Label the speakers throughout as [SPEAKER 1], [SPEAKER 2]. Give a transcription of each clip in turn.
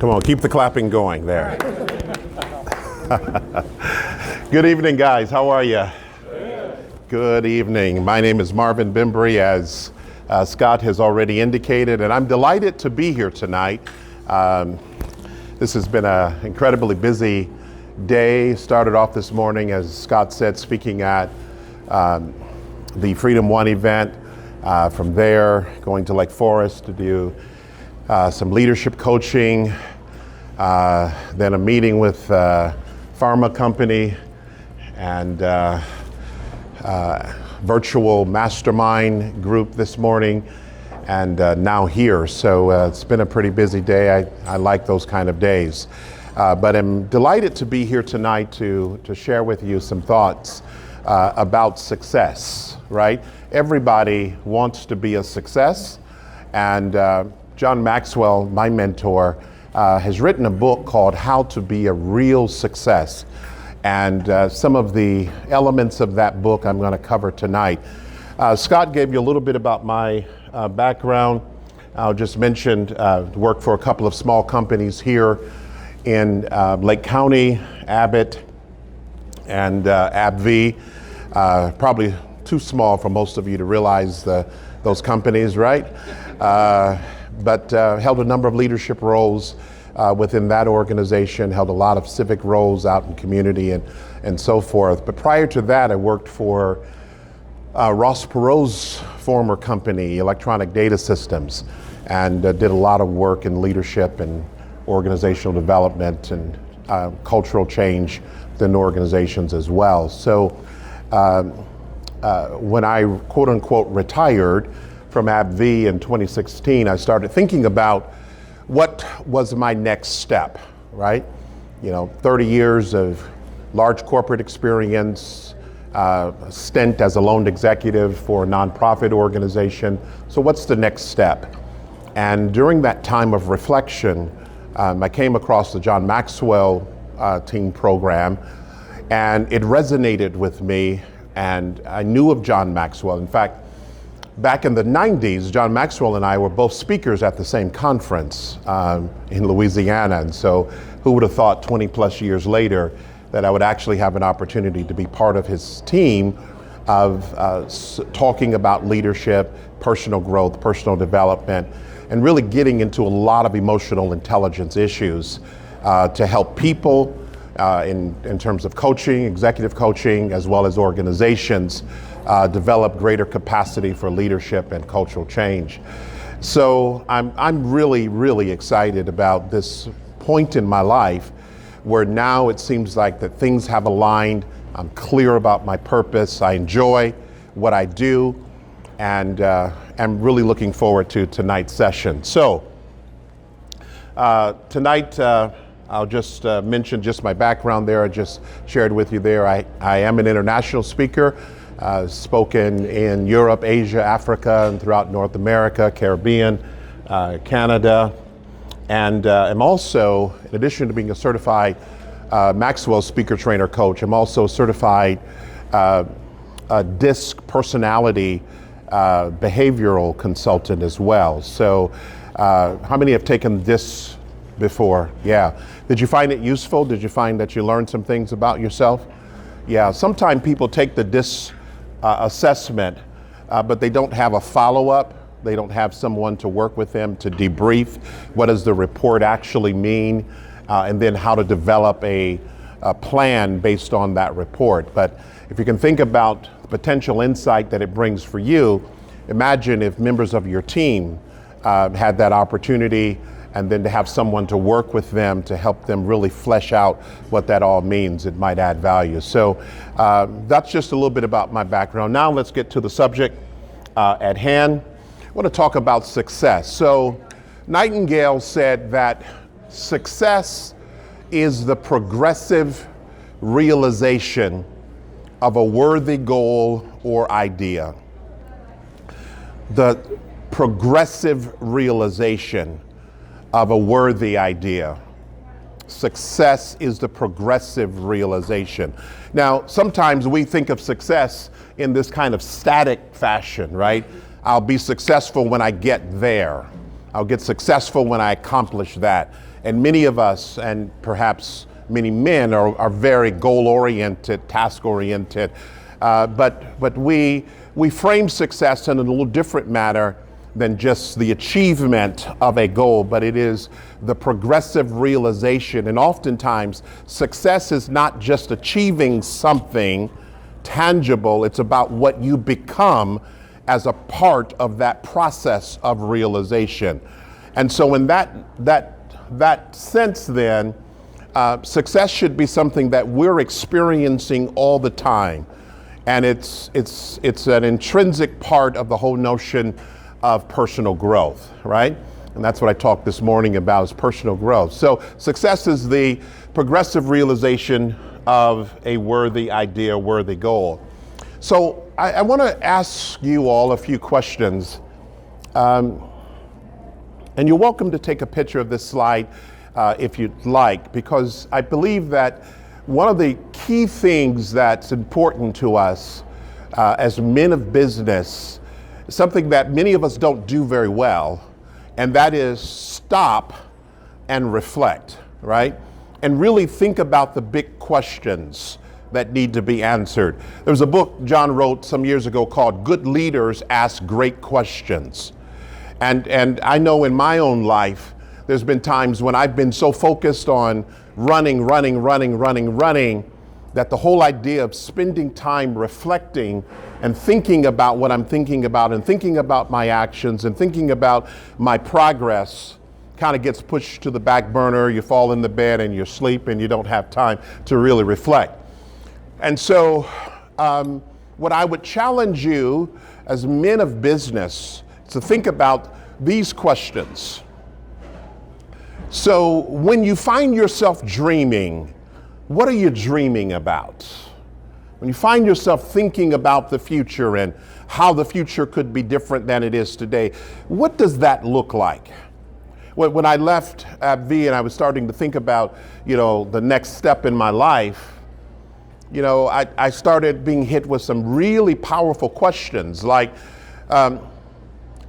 [SPEAKER 1] Come on, keep the clapping going there. Good evening, guys. How are you? Good evening. My name is Marvin Bembry, as Scott has already indicated, and I'm delighted to be here tonight. This has been an incredibly busy day. Started off this morning, as Scott said, speaking at the Freedom One event. From there, going to Lake Forest to do some leadership coaching, then a meeting with a pharma company, and virtual mastermind group this morning, and now here. So it's been a pretty busy day. I like those kind of days. But I'm delighted to be here tonight to share with you some thoughts about success, right? Everybody wants to be a success, and John Maxwell, my mentor, has written a book called How to Be a Real Success. And some of the elements of that book I'm going to cover tonight. Scott gave you a little bit about my background. I'll just mention work for a couple of small companies here in Lake County, Abbott and AbbVie. Probably too small for most of you to realize those companies, right? But held a number of leadership roles within that organization, held a lot of civic roles out in community and so forth. But prior to that, I worked for Ross Perot's former company, Electronic Data Systems, and did a lot of work in leadership and organizational development and cultural change within organizations as well. So when I quote unquote retired from AbbVie in 2016, I started thinking about what was my next step, right? 30 years of large corporate experience, stint as a loan executive for a nonprofit organization. So what's the next step? And during that time of reflection, I came across the John Maxwell team program, and it resonated with me, and I knew of John Maxwell. In fact, back in the 90s, John Maxwell and I were both speakers at the same conference in Louisiana. And so who would have thought 20 plus years later that I would actually have an opportunity to be part of his team of talking about leadership, personal growth, personal development, and really getting into a lot of emotional intelligence issues to help people in terms of coaching, executive coaching, as well as organizations develop greater capacity for leadership and cultural change. So I'm really, really excited about this point in my life where now it seems like that things have aligned. I'm clear about my purpose. I enjoy what I do, and I'm really looking forward to tonight's session. So tonight, I'll just mention just my background there. I just shared with you there. I am an international speaker. Spoken in Europe, Asia, Africa, and throughout North America, Caribbean, Canada. And I'm also, in addition to being a certified Maxwell speaker trainer coach, I'm also a certified DISC personality behavioral consultant as well. So how many have taken DISC before? Yeah. Did you find it useful? Did you find that you learned some things about yourself? Yeah, sometimes people take the DISC assessment, but they don't have a follow-up. They don't have someone to work with them to debrief what does the report actually mean, and then how to develop a plan based on that report. But if you can think about the potential insight that it brings for you, imagine if members of your team had that opportunity, and then to have someone to work with them to help them really flesh out what that all means. It might add value. So that's just a little bit about my background. Now let's get to the subject at hand. I want to talk about success. So Nightingale said that success is the progressive realization of a worthy goal or idea. The progressive realization of a worthy idea. Success is the progressive realization. Now, sometimes we think of success in this kind of static fashion, right? I'll be successful when I get there. I'll get successful when I accomplish that. And many of us, and perhaps many men, are very goal-oriented, task-oriented. But we frame success in a little different manner than just the achievement of a goal, but it is the progressive realization. And oftentimes, success is not just achieving something tangible, it's about what you become as a part of that process of realization. And so in that sense then, success should be something that we're experiencing all the time. And it's an intrinsic part of the whole notion of personal growth, right? And that's what I talked this morning about, is personal growth. So success is the progressive realization of a worthy idea, worthy goal. So I want to ask you all a few questions. And you're welcome to take a picture of this slide if you'd like, because I believe that one of the key things that's important to us as men of business, something that many of us don't do very well, and that is stop and reflect, right? And really think about the big questions that need to be answered. There was a book John wrote some years ago called Good Leaders Ask Great Questions. And I know in my own life, there's been times when I've been so focused on running, that the whole idea of spending time reflecting and thinking about what I'm thinking about and thinking about my actions and thinking about my progress kind of gets pushed to the back burner. You fall in the bed and you sleep and you don't have time to really reflect. And so what I would challenge you as men of business is to think about these questions. So when you find yourself dreaming, what are you dreaming about? When you find yourself thinking about the future and how the future could be different than it is today, what does that look like? When I left AbbVie and I was starting to think about, the next step in my life, I started being hit with some really powerful questions, like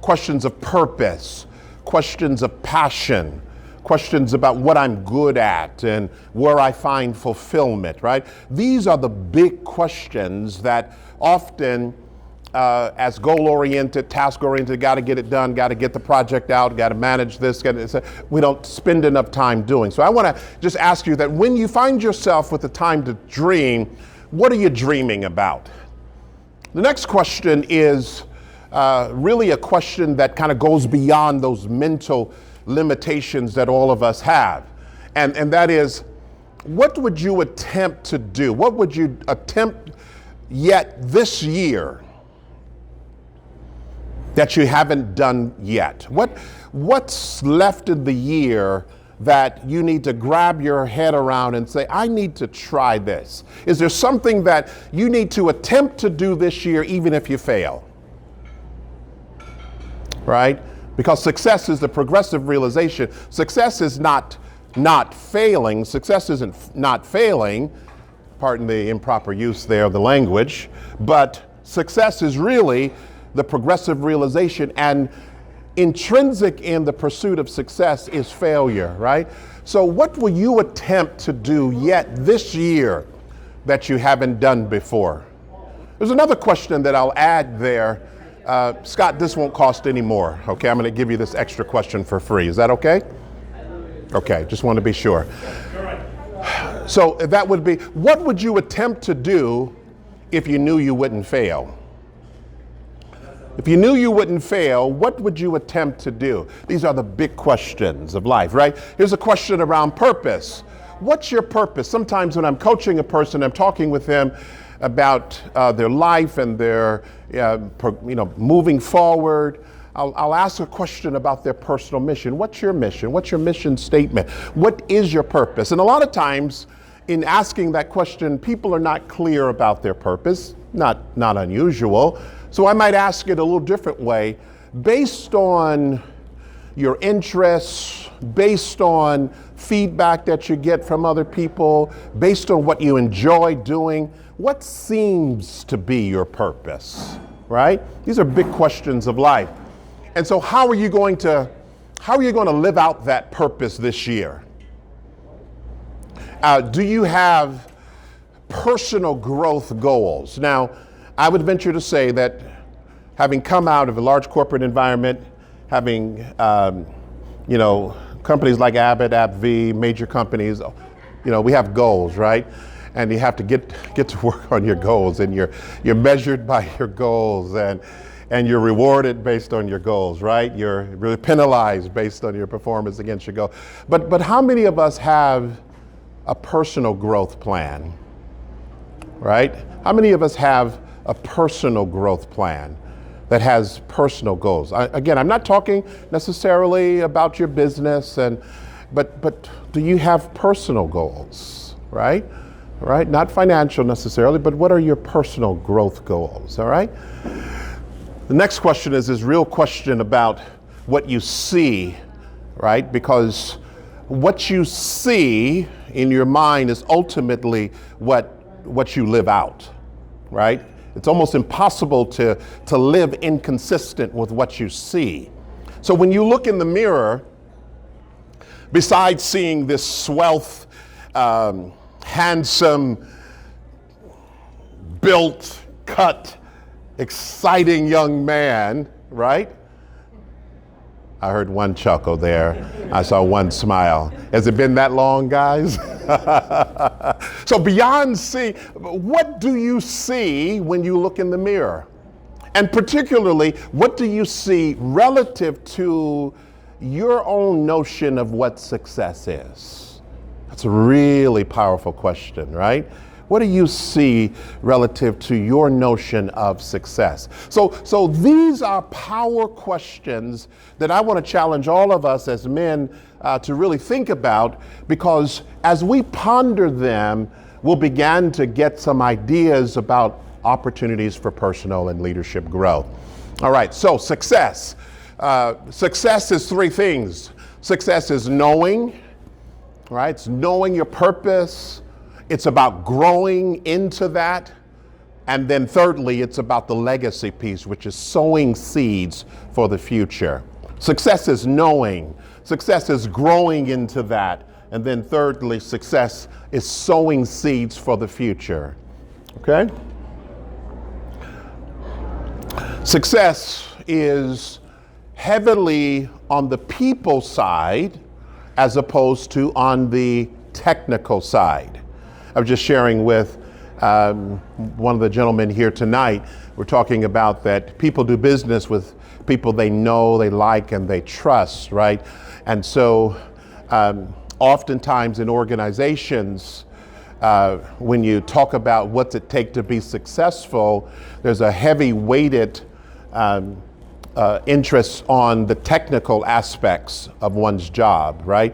[SPEAKER 1] questions of purpose, questions of passion, questions about what I'm good at and where I find fulfillment, right? These are the big questions that often, as goal-oriented, task-oriented, got to get it done, got to get the project out, got to manage this, we don't spend enough time doing. So I want to just ask you that when you find yourself with the time to dream, what are you dreaming about? The next question is really a question that kind of goes beyond those mental limitations that all of us have. And that is, what would you attempt to do? What would you attempt yet this year that you haven't done yet? What's left in the year that you need to grab your head around and say, I need to try this? Is there something that you need to attempt to do this year even if you fail? Right? Because success is the progressive realization. Success is not failing. Success isn't not failing, pardon the improper use there of the language, but success is really the progressive realization, and intrinsic in the pursuit of success is failure, right? So what will you attempt to do yet this year that you haven't done before? There's another question that I'll add there. Scott, this won't cost any more, okay? I'm going to give you this extra question for free. Is that okay? Okay, just want to be sure. So that would be, what would you attempt to do if you knew you wouldn't fail? If you knew you wouldn't fail, what would you attempt to do? These are the big questions of life, right? Here's a question around purpose. What's your purpose? Sometimes when I'm coaching a person, I'm talking with them about their life and their, moving forward. I'll ask a question about their personal mission. What's your mission? What's your mission statement? What is your purpose? And a lot of times in asking that question, people are not clear about their purpose, not unusual. So I might ask it a little different way. Based on your interests, based on feedback that you get from other people, based on what you enjoy doing, what seems to be your purpose, right? These are big questions of life. And so how are you going to live out that purpose this year? Do you have personal growth goals? Now, I would venture to say that having come out of a large corporate environment, having, companies like Abbott, AbbVie, major companies, we have goals, right? And you have to get to work on your goals, and you're measured by your goals, and you're rewarded based on your goals, right? You're really penalized based on your performance against your goal. But how many of us have a personal growth plan, right? How many of us have a personal growth plan that has personal goals? Again, I'm not talking necessarily about your business, but do you have personal goals, right? Right? Not financial necessarily, but what are your personal growth goals, all right? The next question is this real question about what you see, right? Because what you see in your mind is ultimately what you live out, right? It's almost impossible to live inconsistent with what you see. So when you look in the mirror, besides seeing this svelte, handsome, built, cut, exciting young man, right? I heard one chuckle there. I saw one smile. Has it been that long, guys? So beyond seeing, what do you see when you look in the mirror? And particularly, what do you see relative to your own notion of what success is? That's a really powerful question, right? What do you see relative to your notion of success? So these are power questions that I want to challenge all of us as men to really think about, because as we ponder them, we'll begin to get some ideas about opportunities for personal and leadership growth. All right, so success. Success is three things. Success is knowing, right? It's knowing your purpose. It's about growing into that. And then thirdly, it's about the legacy piece, which is sowing seeds for the future. Success is knowing. Success is growing into that. And then thirdly, success is sowing seeds for the future. Okay? Success is heavily on the people side as opposed to on the technical side. I was just sharing with one of the gentlemen here tonight. We're talking about that people do business with people they know, they like, and they trust, right? And so oftentimes in organizations, when you talk about what's it take to be successful, there's a heavy weighted interest on the technical aspects of one's job, right?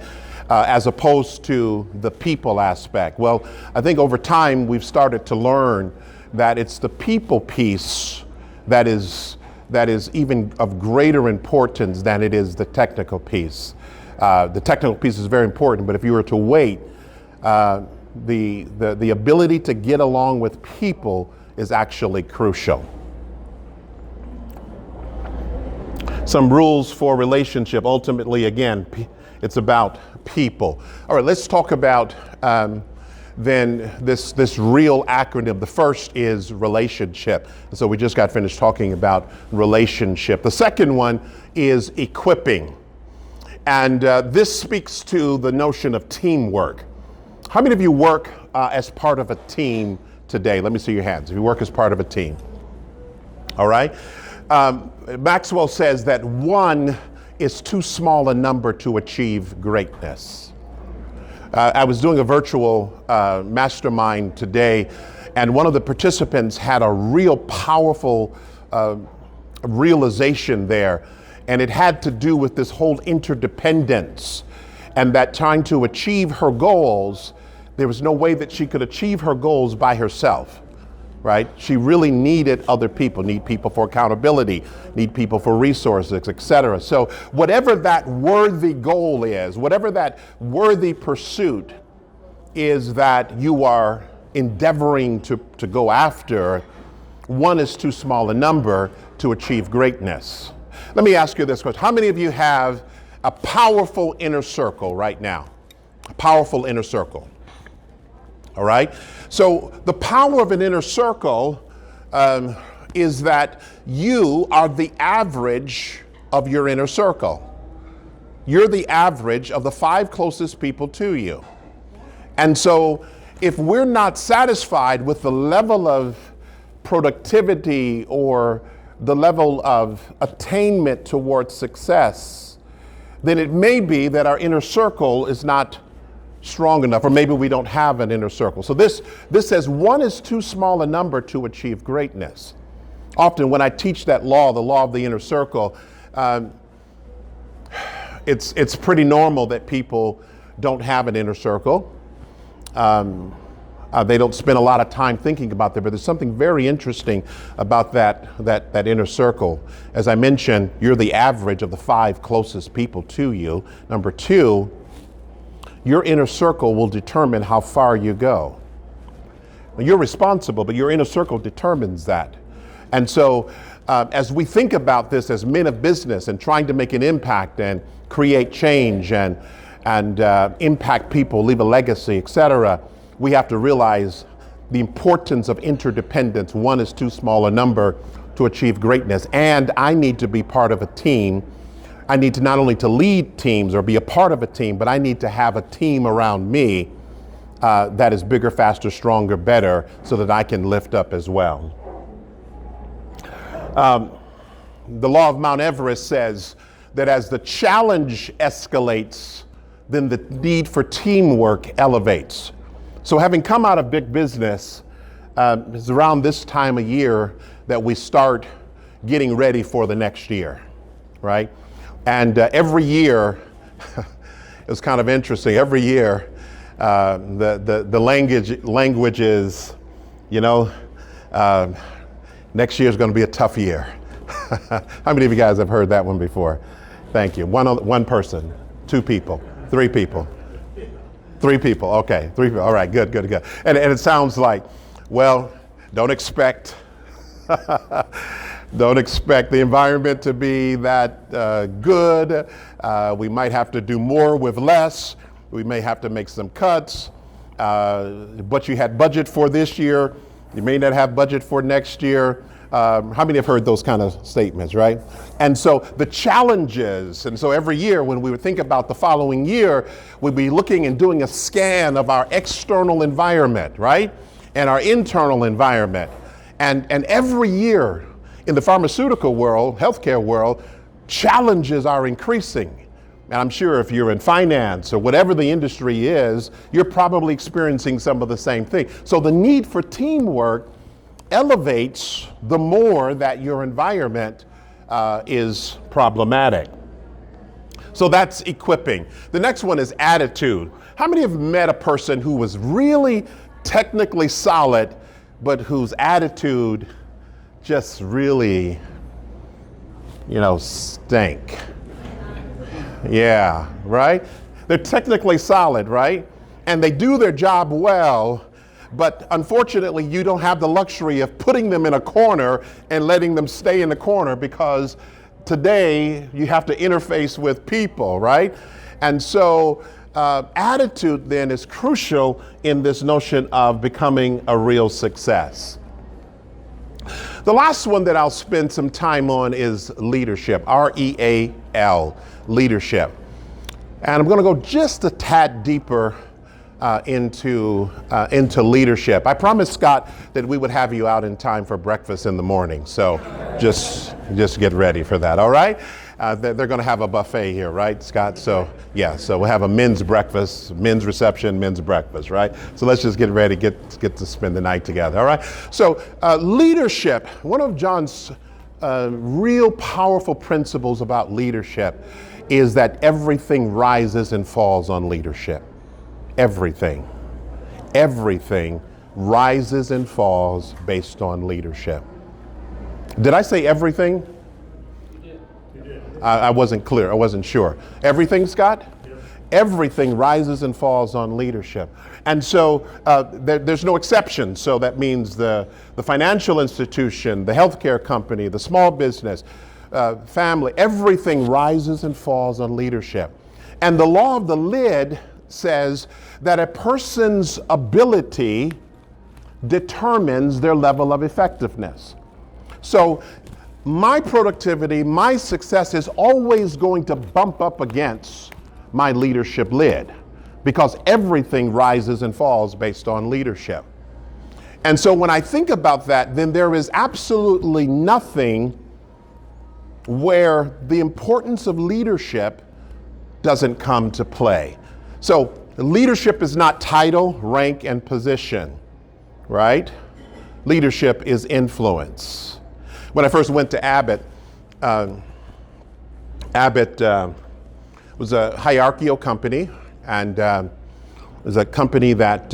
[SPEAKER 1] As opposed to the people aspect. Well, I think over time we've started to learn that it's the people piece that is even of greater importance than it is the technical piece. The technical piece is very important, but if you were to weight, the ability to get along with people is actually crucial. Some rules for relationship. Ultimately, again, it's about people. All right, let's talk about then this real acronym. The first is relationship. So we just got finished talking about relationship. The second one is equipping. And this speaks to the notion of teamwork. How many of you work as part of a team today? Let me see your hands. If you work as part of a team. All right. Maxwell says that one is too small a number to achieve greatness. I was doing a virtual mastermind today, and one of the participants had a real powerful realization there, and it had to do with this whole interdependence, and that trying to achieve her goals, there was no way that she could achieve her goals by herself. Right? She really needed other people, need people for accountability, need people for resources, etc. So whatever that worthy goal is, whatever that worthy pursuit is that you are endeavoring to go after, one is too small a number to achieve greatness. Let me ask you this question. How many of you have a powerful inner circle right now? A powerful inner circle. All right. So the power of an inner circle is that you are the average of your inner circle. You're the average of the 5 closest people to you. And so if we're not satisfied with the level of productivity or the level of attainment towards success, then it may be that our inner circle is not strong enough, or maybe we don't have an inner circle. So this says 1 is too small a number to achieve greatness. Often when I teach that law, the law of the inner circle, it's pretty normal that people don't have an inner circle. They don't spend a lot of time thinking about that, but there's something very interesting about that inner circle. As I mentioned, you're the average of the 5 closest people to you. Number 2, your inner circle will determine how far you go. Now, you're responsible, but your inner circle determines that. And so as we think about this as men of business and trying to make an impact and create change and impact people, leave a legacy, etc., we have to realize the importance of interdependence. 1 is too small a number to achieve greatness. And I need to be part of a team. I need to not only to lead teams or be a part of a team, but I need to have a team around me that is bigger, faster, stronger, better, so that I can lift up as well. The law of Mount Everest says that as the challenge escalates, then the need for teamwork elevates. So having come out of big business, it's around this time of year that we start getting ready for the next year, right? And every year, it was kind of interesting. Every year, the language is, next year is going to be a tough year. How many of you guys have heard that one before? Thank you. One person, 2 people, 3 people. 3 people, okay, 3 people, all right, good. And it sounds like, well, don't expect the environment to be that good. We might have to do more with less. We may have to make some cuts, but you had budget for this year. You may not have budget for next year. How many have heard those kind of statements, right? And so the challenges, and so every year when we would think about the following year, we'd be looking and doing a scan of our external environment, right? And our internal environment. And every year in the pharmaceutical world, healthcare world, challenges are increasing. And I'm sure if you're in finance or whatever the industry is, you're probably experiencing some of the same thing. So the need for teamwork elevates the more that your environment is problematic. So that's equipping. The next one is attitude. How many have met a person who was really technically solid, but whose attitude just really, stank? Yeah, right? They're technically solid, right? And they do their job well, but unfortunately you don't have the luxury of putting them in a corner and letting them stay in the corner, because today you have to interface with people, right? And so attitude then is crucial in this notion of becoming a real success. The last one that I'll spend some time on is leadership, R-E-A-L, leadership. And I'm going to go just a tad deeper into leadership. I promised Scott that we would have you out in time for breakfast in the morning. So just get ready for that, all right? They're going to have a buffet here, right, Scott? So yeah, so we'll have a men's breakfast, men's reception, men's breakfast, right? So let's just get ready, get to spend the night together, all right? So leadership, one of John's real powerful principles about leadership is that everything rises and falls on leadership. Everything rises and falls based on leadership. Did I say everything? You did. I wasn't clear. I wasn't sure. Everything, Scott? Yes. Everything rises and falls on leadership. And so there's no exception. So that means the financial institution, the healthcare company, the small business, family, everything rises and falls on leadership. And the law of the lid says that a person's ability determines their level of effectiveness. So my productivity, my success is always going to bump up against my leadership lid, because everything rises and falls based on leadership. And so when I think about that, then there is absolutely nothing where the importance of leadership doesn't come to play. So leadership is not title, rank, and position, right? Leadership is influence. When I first went to Abbott, Abbott was a hierarchical company, and it was a company that,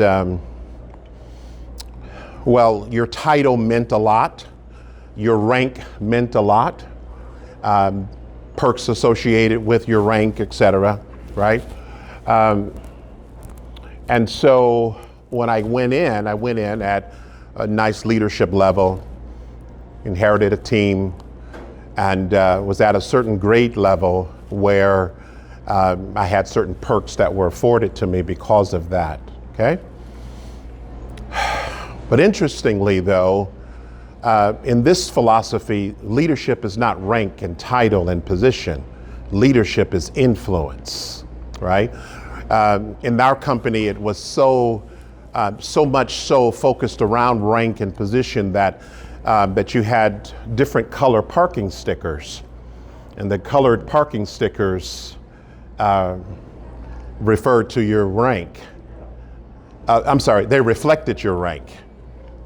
[SPEAKER 1] well, your title meant a lot, your rank meant a lot, perks associated with your rank, etc., right? And so when I went in at a nice leadership level, inherited a team, and was at a certain grade level where I had certain perks that were afforded to me because of that, okay? But interestingly though, in this philosophy, leadership is not rank and title and position. Leadership is influence, right? In our company, it was so much so focused around rank and position that that you had different color parking stickers, and the colored parking stickers referred to your rank. I'm sorry, they reflected your rank,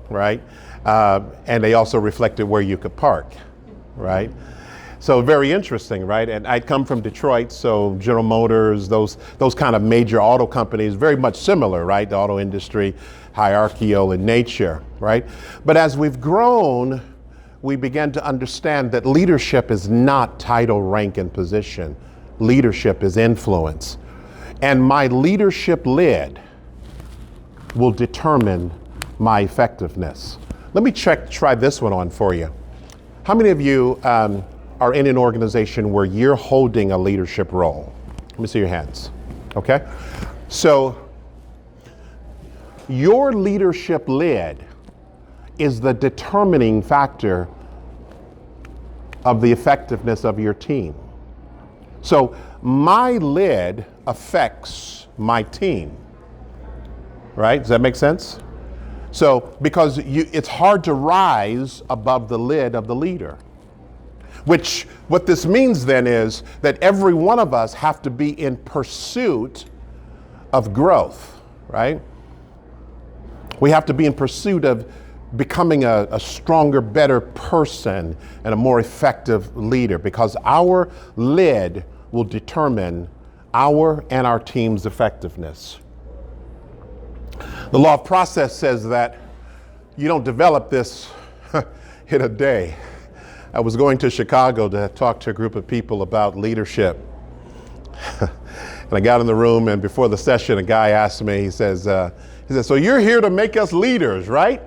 [SPEAKER 1] right? And they also reflected where you could park, right? So very interesting, right? And I come from Detroit, so General Motors, those kind of major auto companies, very much similar, right? The auto industry, hierarchical in nature, right? But as we've grown, we began to understand that leadership is not title, rank, and position. Leadership is influence. And my leadership lid will determine my effectiveness. Let me try this one on for you. How many of you are in an organization where you're holding a leadership role? Let me see your hands, okay? So your leadership lid is the determining factor of the effectiveness of your team. So my lid affects my team, right? Does that make sense? So because it's hard to rise above the lid of the leader. What this means then is that every one of us have to be in pursuit of growth, right? We have to be in pursuit of becoming a stronger, better person and a more effective leader, because our lid will determine our and our team's effectiveness. The law of process says that you don't develop this in a day. I was going to Chicago to talk to a group of people about leadership. And I got in the room, and before the session, a guy asked me, he says, so you're here to make us leaders, right?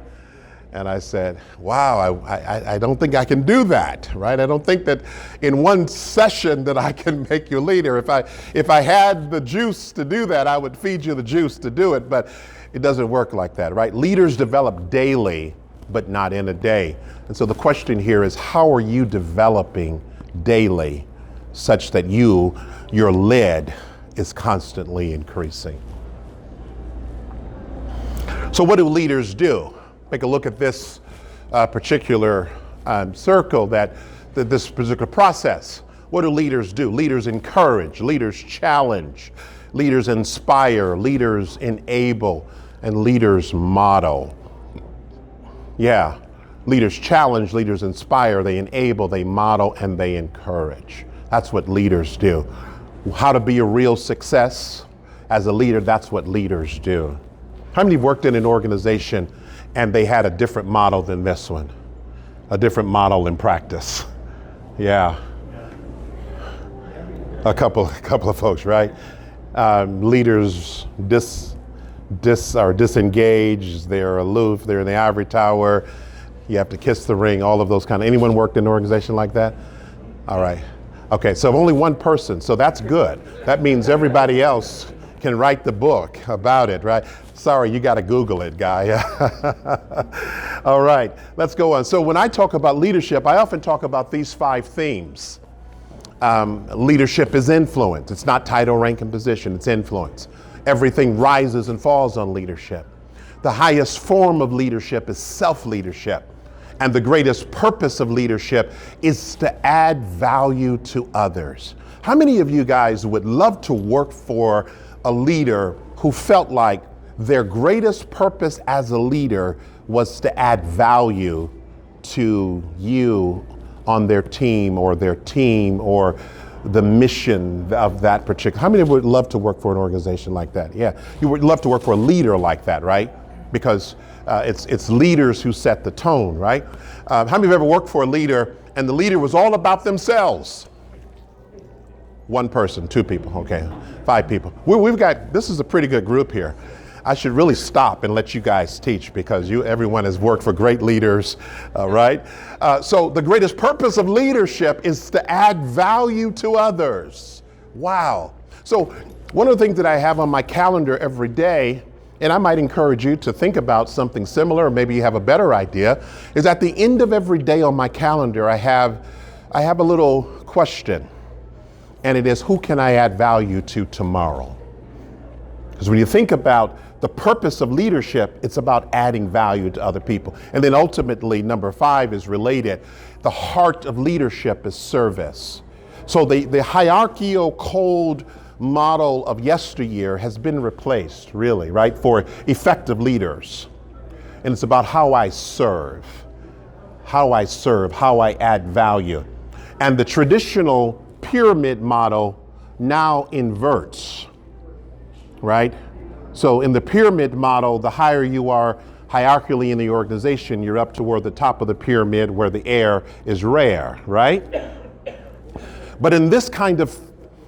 [SPEAKER 1] And I said, wow, I don't think I can do that, right? I don't think that in one session that I can make you a leader. If I had the juice to do that, I would feed you the juice to do it, but it doesn't work like that, right? Leaders develop daily, but not in a day. And so the question here is, how are you developing daily such that your lid is constantly increasing? So what do leaders do? Take a look at this particular circle, this particular process. What do leaders do? Leaders encourage, leaders challenge, leaders inspire, leaders enable, and leaders model. Yeah, leaders challenge, leaders inspire, they enable, they model, and they encourage. That's what leaders do. How to be a real success as a leader, that's what leaders do. How many have worked in an organization and they had a different model than this one? A different model in practice? Yeah. A couple of folks, right? Leaders are disengaged, they're aloof, they're in the ivory tower, you have to kiss the ring, all of those kind of. Anyone worked in an organization like that? All right. Okay, so only one person, so that's good. That means everybody else can write the book about it, right? Sorry, you got to Google it, guy. All right, let's go on. So when I talk about leadership, I often talk about these 5 themes. Leadership is influence. It's not title, rank, and position. It's influence. Everything rises and falls on leadership. The highest form of leadership is self-leadership. And the greatest purpose of leadership is to add value to others. How many of you guys would love to work for a leader who felt like their greatest purpose as a leader was to add value to you on their team or the mission of that particular? How many would love to work for an organization like that? Yeah, you would love to work for a leader like that, right? Because it's leaders who set the tone, right? How many have ever worked for a leader and the leader was all about themselves? 1 person, 2 people, okay, 5 people. This is a pretty good group here. I should really stop and let you guys teach because everyone has worked for great leaders, right? So the greatest purpose of leadership is to add value to others. Wow. So one of the things that I have on my calendar every day, and I might encourage you to think about something similar, or maybe you have a better idea, is at the end of every day on my calendar, I have a little question, and it is, who can I add value to tomorrow? Because when you think about the purpose of leadership, it's about adding value to other people. And then ultimately, number 5 is related. The heart of leadership is service. So the hierarchical cold model of yesteryear has been replaced, really, right, for effective leaders. And it's about how I serve, how I add value. And the traditional pyramid model now inverts, right? So in the pyramid model, the higher you are hierarchically in the organization, you're up toward the top of the pyramid where the air is rare, right? But in this kind of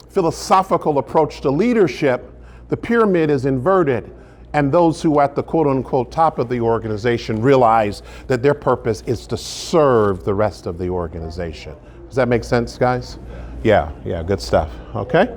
[SPEAKER 1] philosophical approach to leadership, the pyramid is inverted, and those who are at the quote unquote top of the organization realize that their purpose is to serve the rest of the organization. Does that make sense, guys? Yeah, good stuff, okay?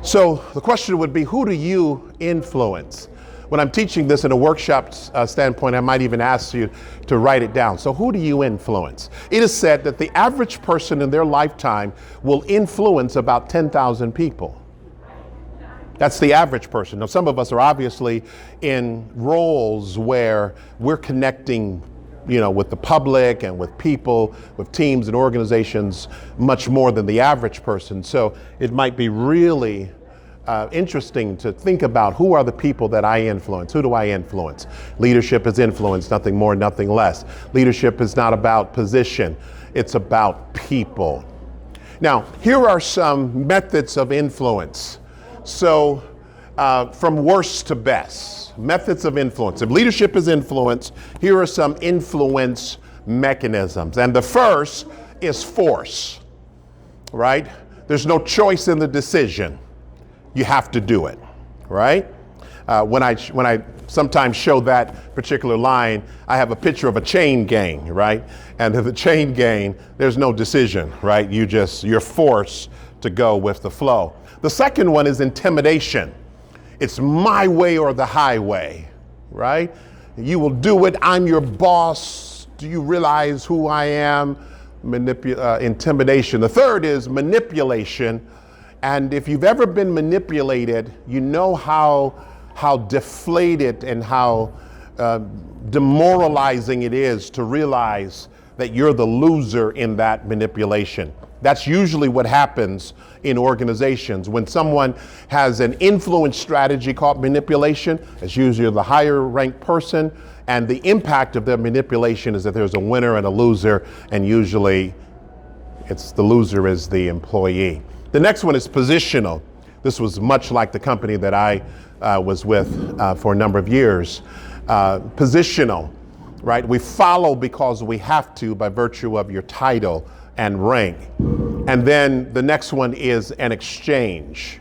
[SPEAKER 1] So the question would be, who do you influence? When I'm teaching this in a workshop standpoint, I might even ask you to write it down. So who do you influence? It is said that the average person in their lifetime will influence about 10,000 people. That's the average person. Now, some of us are obviously in roles where we're connecting, with the public and with people, with teams and organizations, much more than the average person. So it might be really interesting to think about, who are the people that I influence? Who do I influence? Leadership is influence, nothing more, nothing less. Leadership is not about position, it's about people. Now, here are some methods of influence. So from worst to best, methods of influence. If leadership is influence, here are some influence mechanisms. And the first is force, right? There's no choice in the decision. You have to do it, right? When I sometimes show that particular line, I have a picture of a chain gang, right? And in the chain gang, there's no decision, right? You're forced to go with the flow. The second one is intimidation. It's my way or the highway, right? You will do it. I'm your boss. Do you realize who I am? Intimidation. The third is manipulation. And if you've ever been manipulated, you know how deflated and how demoralizing it is to realize that you're the loser in that manipulation. That's usually what happens in organizations. When someone has an influence strategy called manipulation, it's usually the higher ranked person, and the impact of their manipulation is that there's a winner and a loser, and usually the loser is the employee. The next one is positional. This was much like the company that I was with for a number of years. Positional, right? We follow because we have to by virtue of your title and rank. And then the next one is an exchange,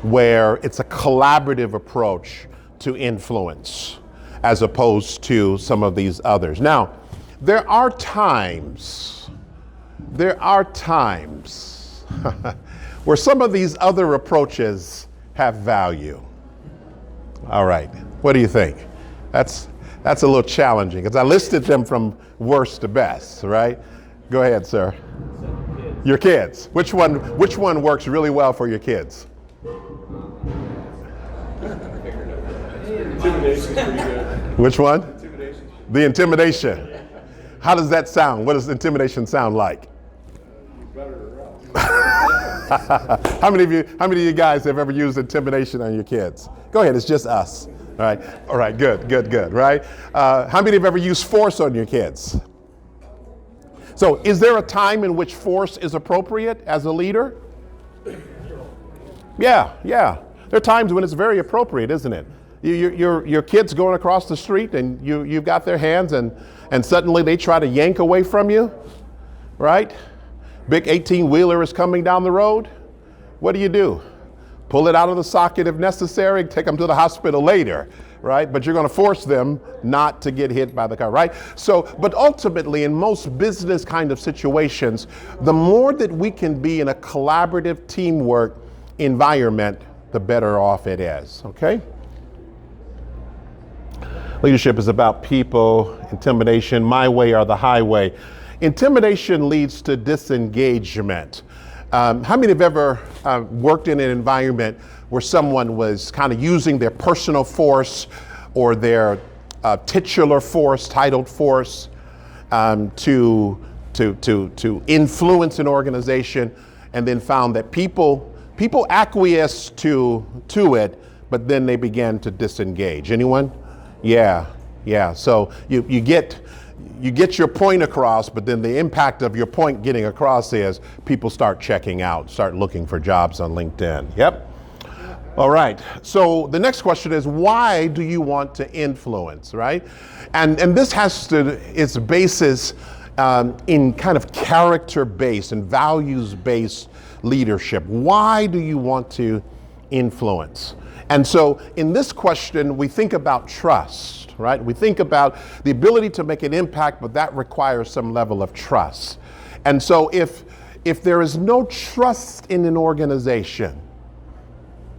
[SPEAKER 1] where it's a collaborative approach to influence as opposed to some of these others. Now, there are times where some of these other approaches have value? All right. What do you think? That's a little challenging because I listed them from worst to best, right? Go ahead, sir. Your kids. Which one works really well for your kids?
[SPEAKER 2] Intimidation's pretty good.
[SPEAKER 1] Which one?
[SPEAKER 2] Intimidation.
[SPEAKER 1] The intimidation. How does that sound? What does intimidation sound like? How many of you guys have ever used intimidation on your kids? Go ahead, it's just us. All right, good, right? How many have ever used force on your kids? So is there a time in which force is appropriate as a leader? Yeah. There are times when it's very appropriate, isn't it? Your kid's going across the street and you've got their hands and suddenly they try to yank away from you, right? Big 18-wheeler is coming down the road. What do? Pull it out of the socket if necessary, take them to the hospital later, right? But you're going to force them not to get hit by the car, right? So, but ultimately in most business kind of situations, the more that we can be in a collaborative teamwork environment, the better off it is, okay? Leadership is about people, intimidation, my way or the highway. Intimidation leads to disengagement. How many have ever worked in an environment where someone was kind of using their personal force or their titular force, titled force, to influence an organization, and then found that people acquiesced to it, but then they began to disengage? Anyone? Yeah. So you get your point across, but then the impact of your point getting across is people start checking out, start looking for jobs on LinkedIn. Yep. All right. So the next question is, why do you want to influence, right? And this has its basis in kind of character-based and values-based leadership. Why do you want to influence? And so in this question, we think about trust, right? We think about the ability to make an impact, but that requires some level of trust. And so if there is no trust in an organization,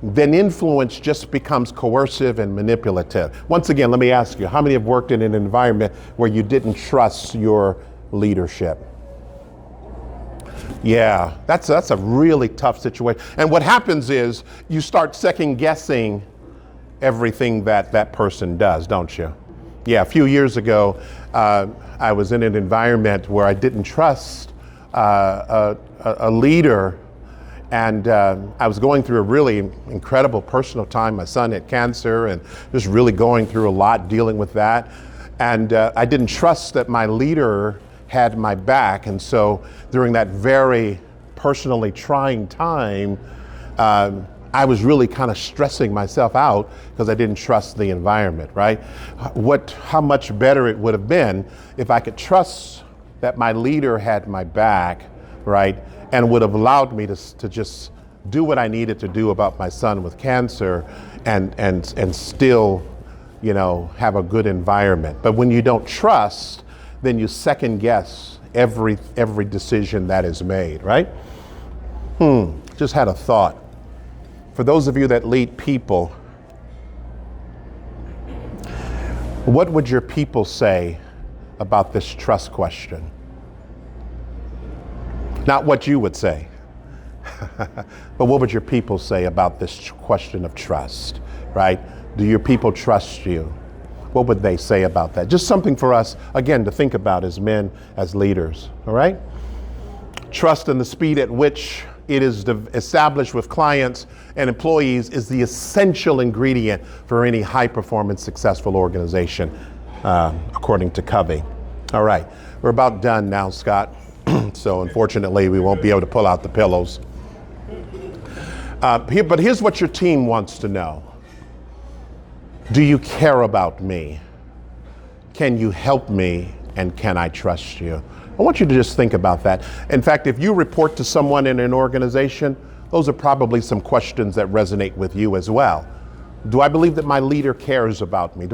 [SPEAKER 1] then influence just becomes coercive and manipulative. Once again, let me ask you, how many have worked in an environment where you didn't trust your leadership? Yeah, that's a really tough situation. And what happens is you start second guessing everything that person does, don't you? Yeah, a few years ago, I was in an environment where I didn't trust a leader, and I was going through a really incredible personal time. My son had cancer and just really going through a lot dealing with that. And I didn't trust that my leader had my back. And so during that very personally trying time, I was really kind of stressing myself out because I didn't trust the environment, right? How much better it would have been if I could trust that my leader had my back, right? And would have allowed me to just do what I needed to do about my son with cancer and still, have a good environment. But when you don't trust, then you second guess every decision that is made, right? Just had a thought. For those of you that lead people, what would your people say about this trust question? Not what you would say, but what would your people say about this question of trust, right? Do your people trust you? What would they say about that? Just something for us, again, to think about as men, as leaders, all right? Trust and the speed at which it is established with clients and employees is the essential ingredient for any high-performance, successful organization, according to Covey. All right, we're about done now, Scott. So unfortunately, we won't be able to pull out the pillows. But here's what your team wants to know. Do you care about me? Can you help me? And can I trust you? I want you to just think about that. In fact, if you report to someone in an organization, those are probably some questions that resonate with you as well. Do I believe that my leader cares about me?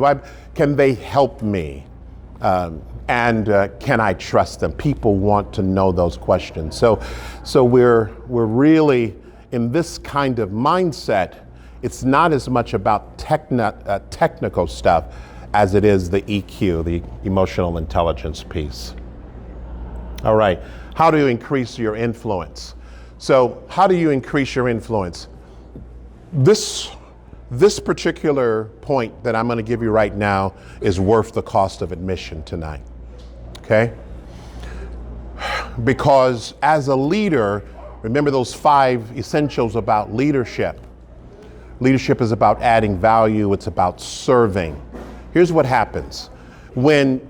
[SPEAKER 1] Can they help me? And can I trust them? People want to know those questions. So we're really in this kind of mindset it's not as much about technical stuff as it is the EQ, the emotional intelligence piece. All right, how do you increase your influence? So how do you increase your influence? This particular point that I'm going to give you right now is worth the cost of admission tonight, okay? Because as a leader, remember those 5 essentials about leadership. Leadership is about adding value, it's about serving. Here's what happens. When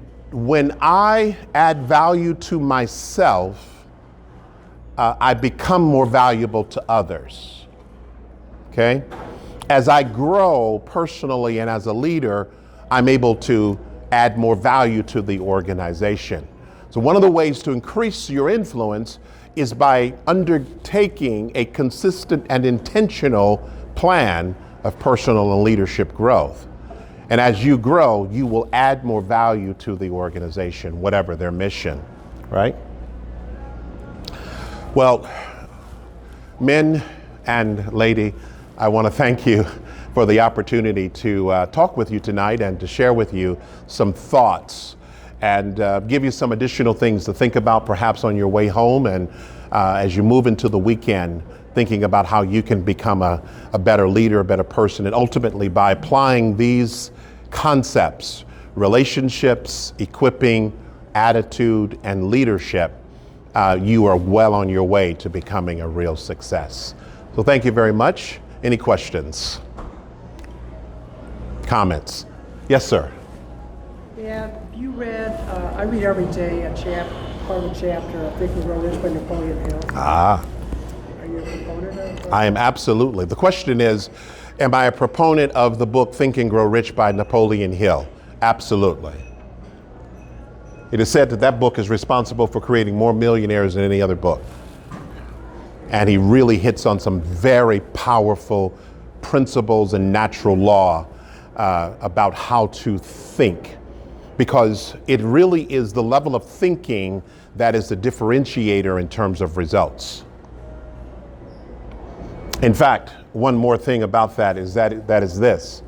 [SPEAKER 1] I add value to myself, I become more valuable to others, okay? As I grow personally and as a leader, I'm able to add more value to the organization. So one of the ways to increase your influence is by undertaking a consistent and intentional plan of personal and leadership growth. And as you grow, you will add more value to the organization, whatever their mission, right? Well, men and lady, I want to thank you for the opportunity to talk with you tonight and to share with you some thoughts and give you some additional things to think about perhaps on your way home and as you move into the weekend, thinking about how you can become a better leader, a better person, and ultimately by applying these concepts, relationships, equipping, attitude, and leadership, you are well on your way to becoming a real success. So thank you very much. Any questions? Comments? Yes, sir.
[SPEAKER 2] Yeah, you read, I read every day part of a chapter of Think and Grow Rich by Napoleon Hill.
[SPEAKER 1] Ah.
[SPEAKER 2] Are you a proponent of that?
[SPEAKER 1] I am absolutely. The question is, am I a proponent of the book Think and Grow Rich by Napoleon Hill? Absolutely. It is said that that book is responsible for creating more millionaires than any other book. And he really hits on some very powerful principles and natural law about how to think. Because it really is the level of thinking that is the differentiator in terms of results. In fact, one more thing about that is this.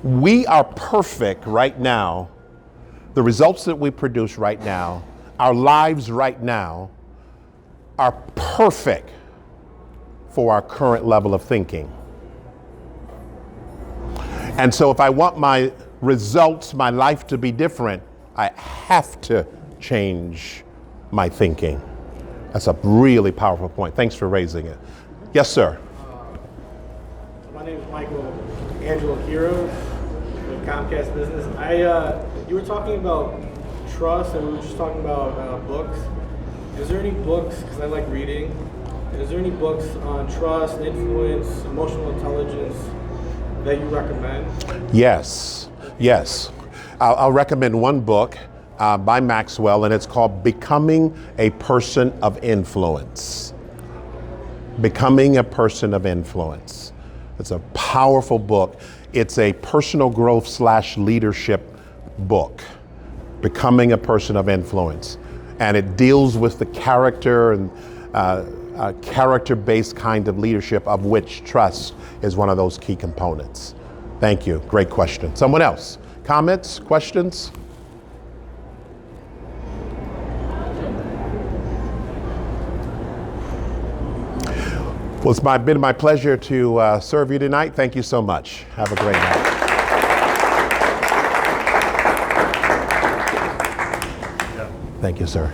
[SPEAKER 1] We are perfect right now. The results that we produce right now, our lives right now, are perfect for our current level of thinking. And so if I want my results, my life to be different, I have to change my thinking. That's a really powerful point. Thanks for raising it. Yes, sir.
[SPEAKER 3] My name is Michael Angelo Heroes with Comcast Business. You were talking about trust, and we were just talking about books. Is there any books, because I like reading, is there any books on trust, influence, emotional intelligence that you recommend?
[SPEAKER 1] Yes. I'll recommend one book by Maxwell, and it's called Becoming a Person of Influence. Becoming a Person of Influence. It's a powerful book. It's a personal growth / leadership book, Becoming a Person of Influence. And it deals with the character and character-based kind of leadership, of which trust is one of those key components. Thank you. Great question. Someone else? Comments? Questions? Well, it's been my pleasure to serve you tonight. Thank you so much. Have a great night. Thank you, sir.